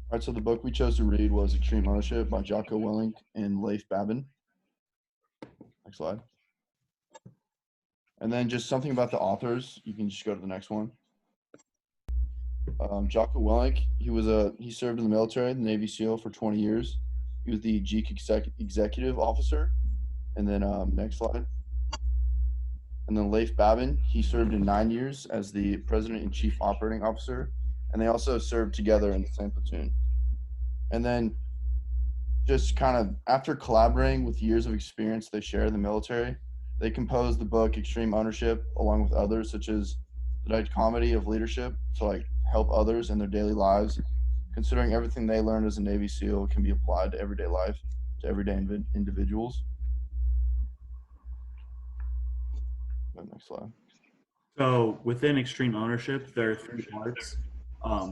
All right, so the book we chose to read was Extreme Ownership by Jocko Willink and Leif Babin. Next slide. And then just something about the authors. You can just go to the next one. Jocko Willink, he served in the military, the Navy SEAL for 20 years. He was the executive officer. And then next slide. And then Leif Babin, he served in 9 years as the president and chief operating officer. And they also served together in the same platoon. And then just kind of after collaborating with years of experience they share in the military, they composed the book Extreme Ownership along with others, such as the dichotomy of leadership to like help others in their daily lives. Considering everything they learned as a Navy SEAL can be applied to everyday life, to everyday individuals. Next slide. So within extreme ownership, there are three parts: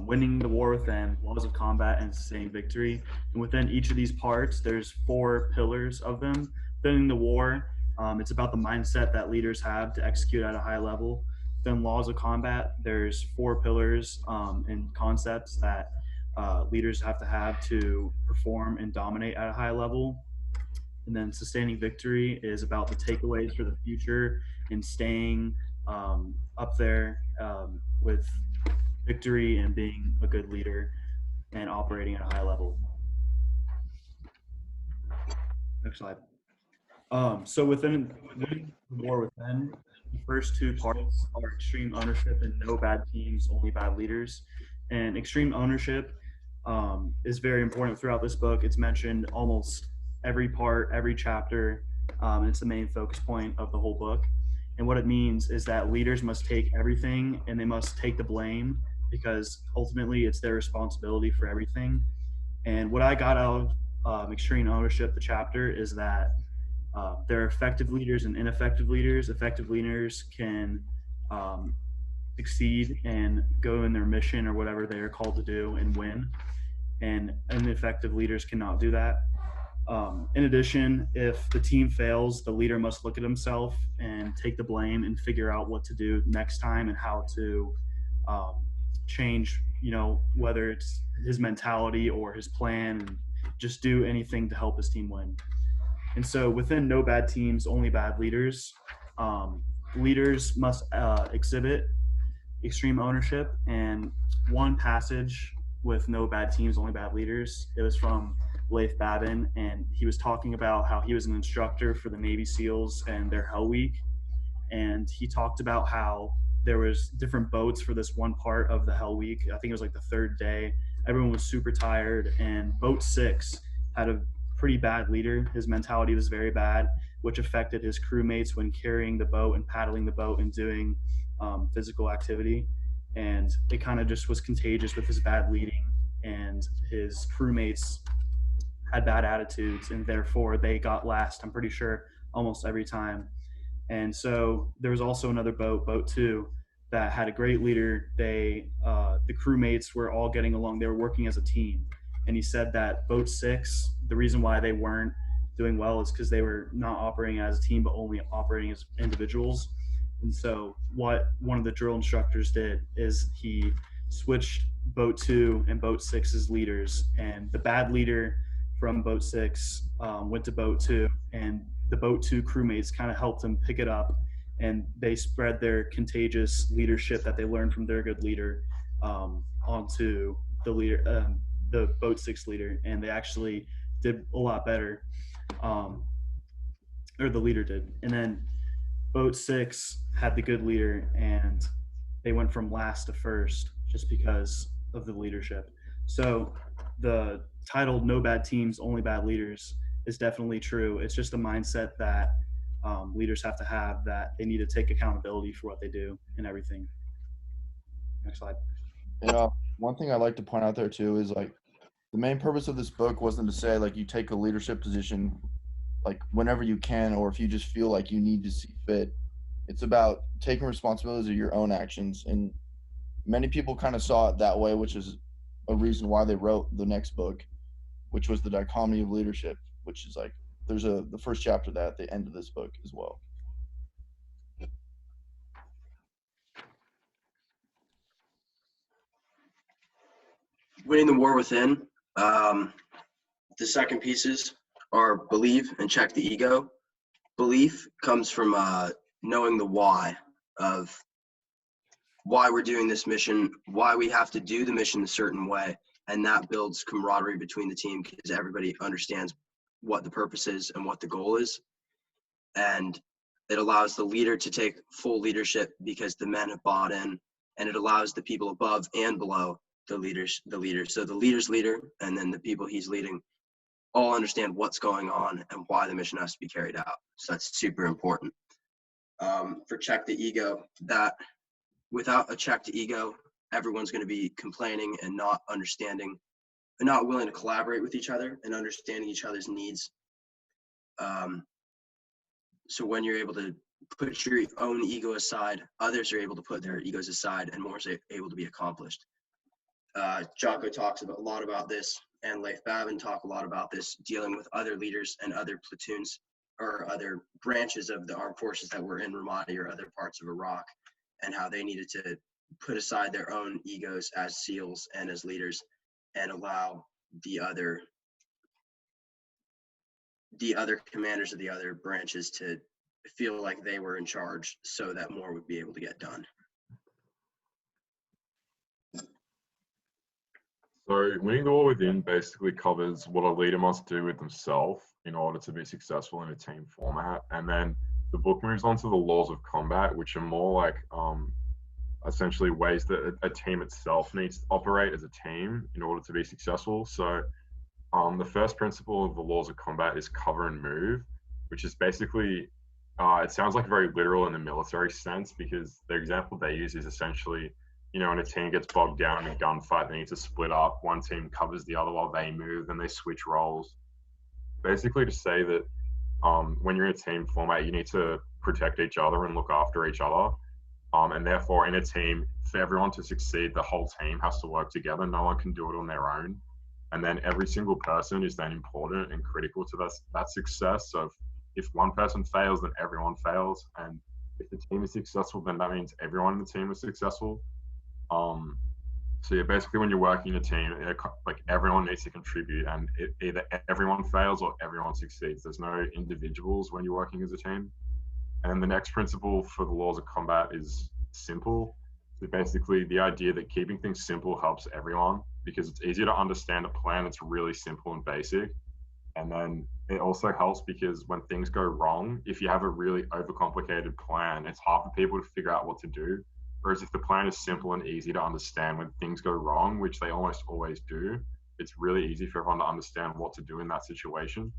winning the war within, laws of combat, and sustaining victory. And within each of these parts, there's four pillars of them. Winning the war, it's about the mindset that leaders have to execute at a high level. Then laws of combat, there's four pillars and concepts that leaders have to perform and dominate at a high level. And then sustaining victory is about the takeaways for the future and staying up there with victory and being a good leader and operating at a high level. Next slide. So within winning the war within, the first two parts are extreme ownership and no bad teams, only bad leaders. And extreme ownership is very important throughout this book. It's mentioned almost every part, every chapter, and it's the main focus point of the whole book. And what it means is that leaders must take everything and they must take the blame because ultimately it's their responsibility for everything. And what I got out of extreme ownership, the chapter, is that there are effective leaders and ineffective leaders. Effective leaders can um, succeed and go in their mission or whatever they are called to do and win, and ineffective leaders cannot do that. In addition, if the team fails, the leader must look at himself and take the blame and figure out what to do next time and how to um, change, whether it's his mentality or his plan, and just do anything to help his team win. And so within no bad teams, only bad leaders, um, leaders must exhibit extreme ownership. And one passage with no bad teams, only bad leaders, it was from Leif Babin, and he was talking about how he was an instructor for the Navy SEALs and their Hell Week, and he talked about how there was different boats for this one part of the Hell Week. I think it was like the third day. Everyone was super tired, and boat 6 had a pretty bad leader. His mentality was very bad, which affected his crewmates when carrying the boat and paddling the boat and doing physical activity. And it kind of just was contagious with his bad leading, and his crewmates had bad attitudes, and therefore they got last, I'm pretty sure, almost every time. And so there was also another boat, boat 2, that had a great leader. The crewmates were all getting along. They were working as a team. And he said that boat 6, the reason why they weren't doing well is because they were not operating as a team, but only operating as individuals. And so what one of the drill instructors did is he switched boat 2 and boat 6's leaders. And the bad leader from boat 6 went to boat 2, and the boat 2 crewmates kind of helped them pick it up, and they spread their contagious leadership that they learned from their good leader onto the boat 6 leader, and they actually did a lot better, um, or the leader did. And then boat 6 had the good leader, and they went from last to first just because of the leadership. So the title "No Bad Teams, Only Bad Leaders" is definitely true. It's just a mindset that leaders have to have, that they need to take accountability for what they do and everything. Next slide. And one thing I like to point out there too is like the main purpose of this book wasn't to say like you take a leadership position like whenever you can or if you just feel like you need to see fit. It's about taking responsibility of your own actions, and many people kind of saw it that way, which is a reason why they wrote the next book, which was the dichotomy of leadership, which is like there's the first chapter of that at the end of this book as well. winning the war within. The second pieces are believe and check the ego. Belief comes from knowing the why of why we're doing this mission, why we have to do the mission a certain way, and that builds camaraderie between the team because everybody understands what the purpose is and what the goal is. And it allows the leader to take full leadership because the men have bought in, and it allows the people above and below the leader. So the leader's leader and then the people he's leading all understand what's going on and why the mission has to be carried out. So that's super important. For check the ego, that without a check to ego, everyone's going to be complaining and not understanding and not willing to collaborate with each other and understanding each other's needs. So when you're able to put your own ego aside, others are able to put their egos aside and more is able to be accomplished. Jocko talks a lot about this, and Leif Babin talk a lot about this, dealing with other leaders and other platoons or other branches of the armed forces that were in Ramadi or other parts of Iraq, and how they needed to put aside their own egos as SEALs and as leaders and allow the other commanders of the other branches to feel like they were in charge so that more would be able to get done. So winning the war within basically covers what a leader must do with themselves in order to be successful in a team format. And then the book moves on to the laws of combat, which are more like essentially ways that a team itself needs to operate as a team in order to be successful. So the first principle of the laws of combat is cover and move, which is basically, it sounds like very literal in the military sense because the example they use is essentially, when a team gets bogged down in a gunfight, they need to split up. One team covers the other while they move, then they switch roles. Basically to say that when you're in a team format, you need to protect each other and look after each other. And therefore, in a team, for everyone to succeed, the whole team has to work together. No one can do it on their own. And then every single person is then important and critical to that success. So if one person fails, then everyone fails. And if the team is successful, then that means everyone in the team is successful. So yeah, basically when you're working in a team, like everyone needs to contribute, and either everyone fails or everyone succeeds. There's no individuals when you're working as a team. And the next principle for the laws of combat is simple. So basically the idea that keeping things simple helps everyone because it's easier to understand a plan that's really simple and basic. And then it also helps because when things go wrong, if you have a really overcomplicated plan, it's hard for people to figure out what to do. Whereas if the plan is simple and easy to understand, when things go wrong, which they almost always do, it's really easy for everyone to understand what to do in that situation.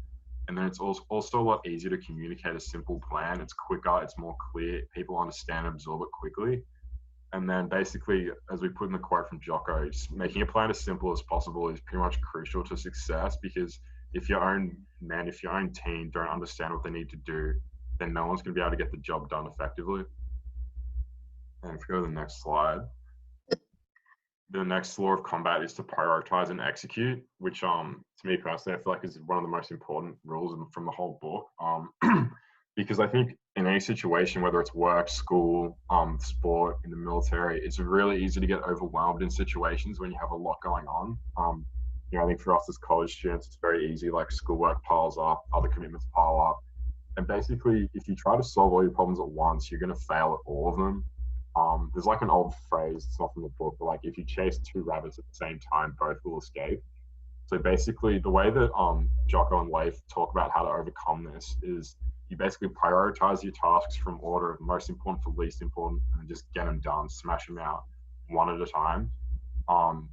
And then it's also a lot easier to communicate a simple plan. It's quicker, it's more clear, people understand and absorb it quickly. And then basically, as we put in the quote from Jocko, just making a plan as simple as possible is pretty much crucial to success because if your own team don't understand what they need to do, then no one's going to be able to get the job done effectively. And if we go to the next slide, the next law of combat is to prioritize and execute, which to me personally, I feel like is one of the most important rules from the whole book. Because I think in any situation, whether it's work, school, sport, in the military, it's really easy to get overwhelmed in situations when you have a lot going on. I think for us as college students, it's very easy, like schoolwork piles up, other commitments pile up. And basically, if you try to solve all your problems at once, you're going to fail at all of them. There's like an old phrase, it's not from the book, but like if you chase two rabbits at the same time, both will escape. So basically the way that Jocko and Leif talk about how to overcome this is you basically prioritize your tasks from order of most important to least important and just get them done, smash them out one at a time.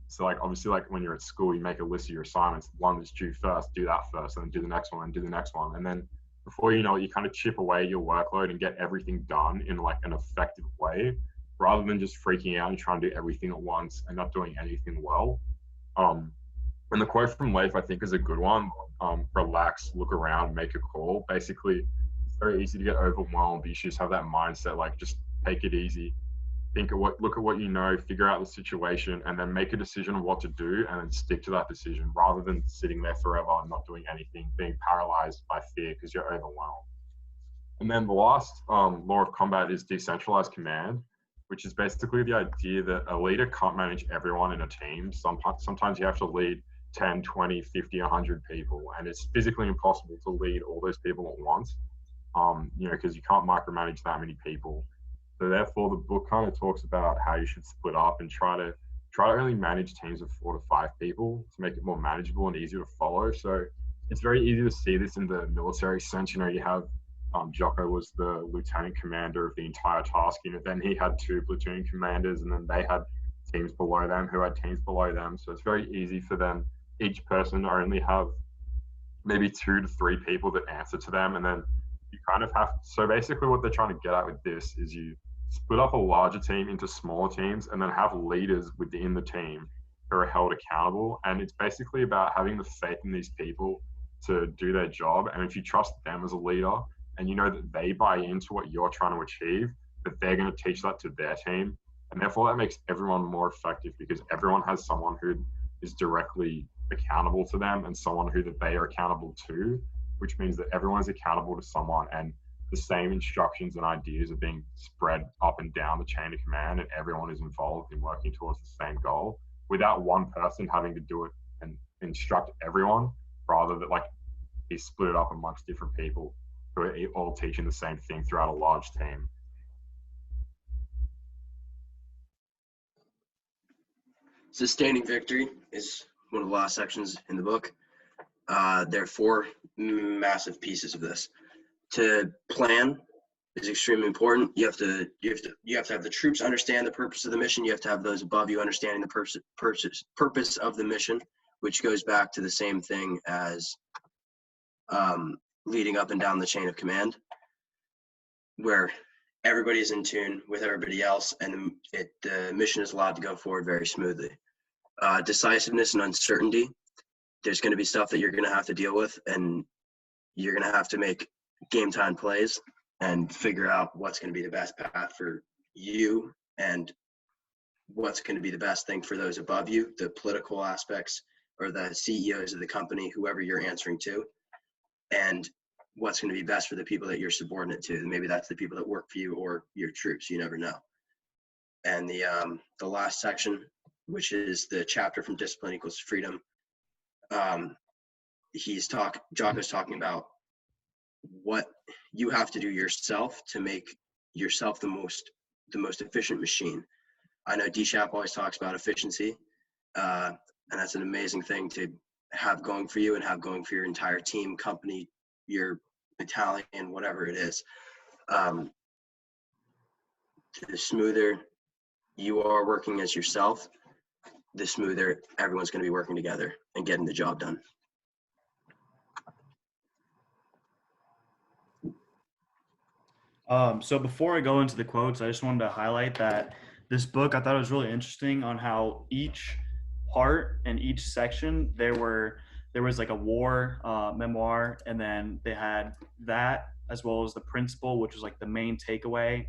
So like obviously like when you're at school, you make a list of your assignments, one that's due first, do that first, and then do the next one and do the next one. And then before you know it, you kind of chip away your workload and get everything done in like an effective way, rather than just freaking out and trying to do everything at once and not doing anything well. And the quote from Leif, I think, is a good one. Relax, look around, make a call. Basically, it's very easy to get overwhelmed, but you should just have that mindset, like just take it easy. Look at what you know, figure out the situation, and then make a decision on what to do, and then stick to that decision, rather than sitting there forever and not doing anything, being paralyzed by fear because you're overwhelmed. And then the last law of combat is decentralized command, which is basically the idea that a leader can't manage everyone in a team. Sometimes you have to lead 10, 20, 50, 100 people, and it's physically impossible to lead all those people at once, because you can't micromanage that many people. So therefore, the book kind of talks about how you should split up and try to only manage teams of 4 to 5 people to make it more manageable and easier to follow. So it's very easy to see this in the military sense. You have Jocko was the lieutenant commander of the entire task unit. Then he had 2 platoon commanders, and then they had teams below them who had teams below them. So it's very easy for them, each person, to only have maybe 2 to 3 people that answer to them. And then you kind of have, so basically what they're trying to get at with this is you split up a larger team into smaller teams and then have leaders within the team who are held accountable. And it's basically about having the faith in these people to do their job. And if you trust them as a leader, and you know that they buy into what you're trying to achieve, that they're going to teach that to their team. And therefore that makes everyone more effective, because everyone has someone who is directly accountable to them and someone who that they are accountable to, which means that everyone is accountable to someone, and the same instructions and ideas are being spread up and down the chain of command, and everyone is involved in working towards the same goal without one person having to do it and instruct everyone, rather that be split up amongst different people who are all teaching the same thing throughout a large team. Sustaining victory is one of the last sections in the book. There are 4 massive pieces of this. To plan is extremely important. You have to have the troops understand the purpose of the mission. You have to have those above you understanding the purpose of the mission, which goes back to the same thing as leading up and down the chain of command, where everybody is in tune with everybody else, and the mission is allowed to go forward very smoothly. Decisiveness and uncertainty. There's going to be stuff that you're going to have to deal with, and you're going to have to make game time plays and figure out what's going to be the best path for you and what's going to be the best thing for those above you, the political aspects or the CEOs of the company, whoever you're answering to, and what's going to be best for the people that you're subordinate to. Maybe that's the people that work for you or your troops. You never know. And the last section, which is the chapter from Discipline Equals Freedom, Jocko's talking about what you have to do yourself to make yourself the most efficient machine. I know DSHAP always talks about efficiency, and that's an amazing thing to have going for you and have going for your entire team, company, your battalion, whatever it is. The smoother you are working as yourself, the smoother everyone's going to be working together and getting the job done. So before I go into the quotes, I just wanted to highlight that this book, I thought it was really interesting on how each part and each section, there was like a war memoir, and then they had that as well as the principle, which was like the main takeaway.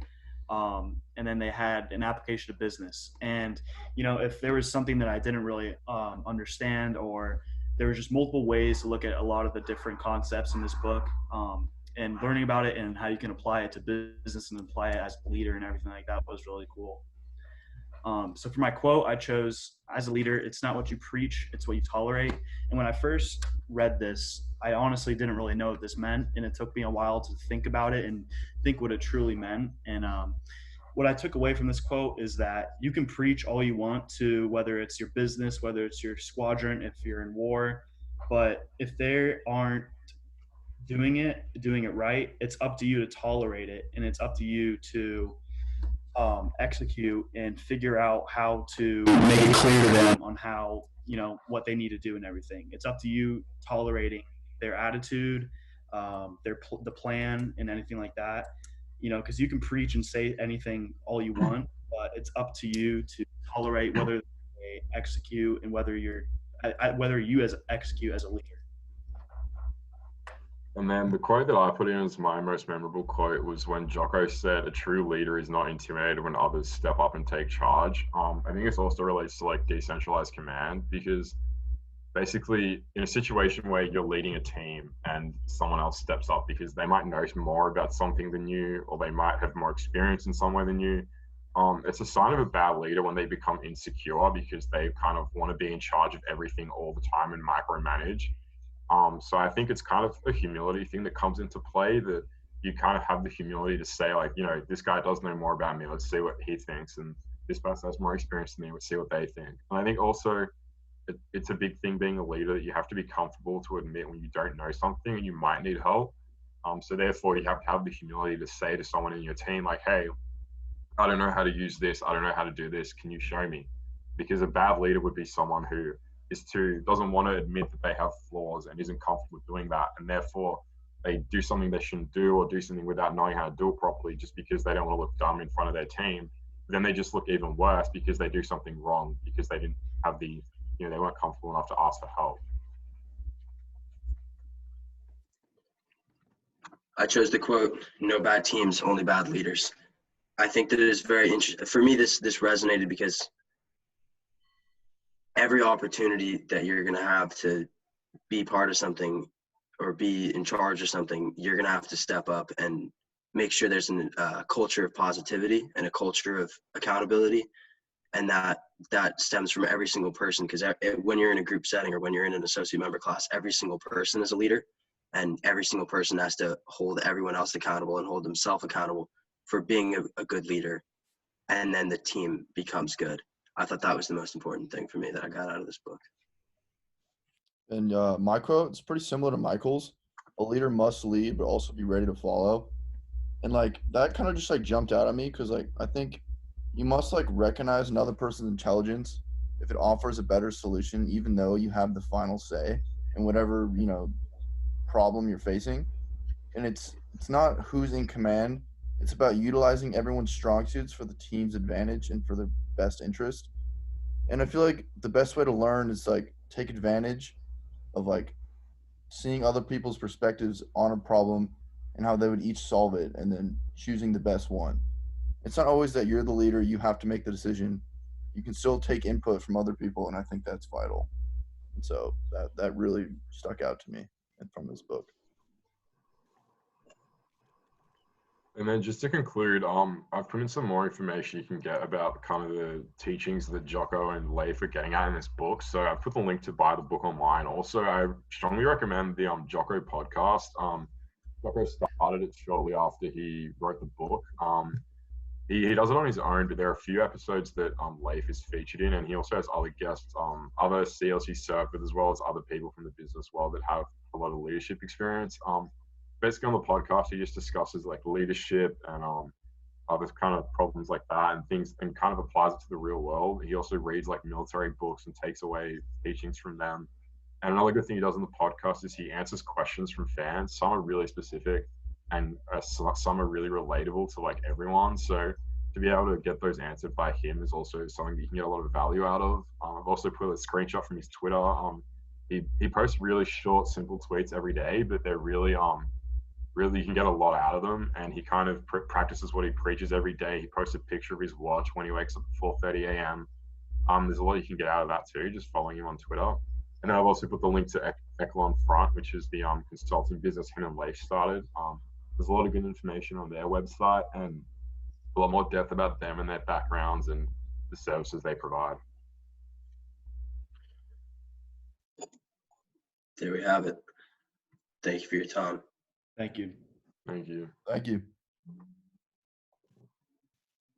And then they had an application to business. And, if there was something that I didn't really understand, or there was just multiple ways to look at a lot of the different concepts in this book, and learning about it and how you can apply it to business and apply it as a leader and everything like that was really cool. So for my quote, I chose, as a leader, it's not what you preach, it's what you tolerate. And when I first read this, I honestly didn't really know what this meant. And it took me a while to think about it and think what it truly meant. And what I took away from this quote is that you can preach all you want to, whether it's your business, whether it's your squadron, if you're in war, but if they aren't doing it right, it's up to you to tolerate it. And it's up to you to execute and figure out how to make it clear to them on how, what they need to do and everything. It's up to you tolerating their attitude, the plan and anything like that, because you can preach and say anything all you want, but it's up to you to tolerate whether they execute and whether you execute as a leader. And then the quote that I put in as my most memorable quote was when Jocko said, "A true leader is not intimidated when others step up and take charge." I think this also relates to decentralized command, because basically in a situation where you're leading a team and someone else steps up because they might know more about something than you, or they might have more experience in some way than you, it's a sign of a bad leader when they become insecure because they kind of want to be in charge of everything all the time and micromanage. So I think it's kind of a humility thing that comes into play, that you kind of have the humility to say, like, you know, this guy does know more about me. Let's see what he thinks. And this person has more experience than me. Let's see what they think. And I think also it's a big thing being a leader that you have to be comfortable to admit when you don't know something and you might need help. So therefore, you have to have the humility to say to someone in your team, like, hey, I don't know how to use this. I don't know how to do this. Can you show me? Because a bad leader would be someone who doesn't want to admit that they have flaws and isn't comfortable doing that, and therefore they do something they shouldn't do or do something without knowing how to do it properly, just because they don't want to look dumb in front of their team. But then they just look even worse because they do something wrong because they didn't have the, you know, they weren't comfortable enough to ask for help. I chose the quote, "No bad teams, only bad leaders." I think that it is very interesting. For me, this resonated because every opportunity that you're going to have to be part of something or be in charge of something, you're going to have to step up and make sure there's a culture of positivity and a culture of accountability. And that stems from every single person, because when you're in a group setting or when you're in an associate member class, every single person is a leader, and every single person has to hold everyone else accountable and hold themselves accountable for being a good leader. And then the team becomes good. I thought that was the most important thing for me that I got out of this book. And my quote is pretty similar to Michael's. A leader must lead, but also be ready to follow. And like that kind of just like jumped out at me because like I think you must like recognize another person's intelligence if it offers a better solution, even though you have the final say in whatever, you know, problem you're facing. And it's not who's in command. It's about utilizing everyone's strong suits for the team's advantage and for the best interest. And I feel like the best way to learn is like take advantage of like seeing other people's perspectives on a problem and how they would each solve it and then choosing the best one. It's not always that you're the leader, you have to make the decision. You can still take input from other people, and I think that's vital. And so that really stuck out to me from this book. And then just to conclude, I've put in some more information you can get about kind of the teachings that Jocko and Leif are getting at in this book. So I've put the link to buy the book online. Also, I strongly recommend the Jocko podcast. Jocko started it shortly after he wrote the book. He does it on his own, but there are a few episodes that Leif is featured in, and he also has other guests, other SEALs he served with, as well as other people from the business world that have a lot of leadership experience. Basically on the podcast, he just discusses like leadership and other kind of problems like that and things, and kind of applies it to the real world. He also reads like military books and takes away teachings from them. And another good thing he does on the podcast is he answers questions from fans. Some are really specific, and some are really relatable to like everyone. So to be able to get those answered by him is also something that you can get a lot of value out of. I've also put a screenshot from his Twitter. He posts really short, simple tweets every day, but they're really really you can get a lot out of them, and he kind of practices what he preaches every day. He posts a picture of his watch when he wakes up at 4:30 a.m. There's a lot you can get out of that too, just following him on Twitter. And then I've also put the link to Echelon Front, which is the consulting business him and Leif started. There's a lot of good information on their website and a lot more depth about them and their backgrounds and the services they provide. There we have it. Thank you for your time. Thank you. Thank you. Thank you.